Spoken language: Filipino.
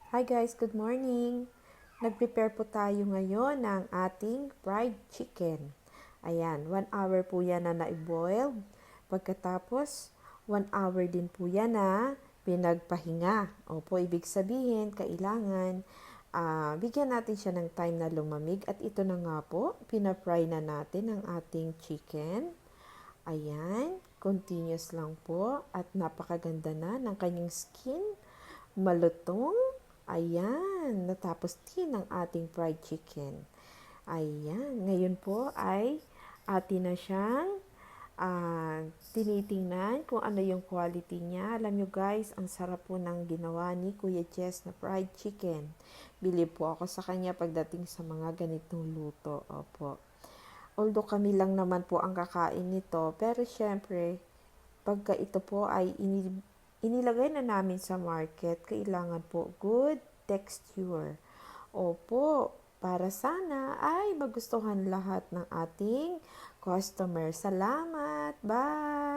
Hi guys, good morning! Nag-prepare po tayo ngayon ng ating fried chicken. Ayan, 1 hour po yan na na-boil. Pagkatapos, 1 hour din po yan na pinagpahinga. Opo, ibig sabihin, kailangan bigyan natin siya ng time na lumamig. At ito na nga po, pinafry na natin ang ating chicken. Ayan, continuous lang po at napakaganda na ng kanyang skin. Malutong. Ayan, natapos din ang ating fried chicken. Ayan, ngayon po ay atin na siyang tinitingnan kung ano yung quality niya. Alam nyo guys, ang sarap po ng ginawa ni Kuya Jess na fried chicken. Bilib po ako sa kanya pagdating sa mga ganitong luto. Opo. Although kami lang naman po ang kakain nito, pero syempre, pagka ito po ay inilagay na namin sa market, kailangan po good texture. Opo, para sana ay magustuhan lahat ng ating customer. Salamat! Bye!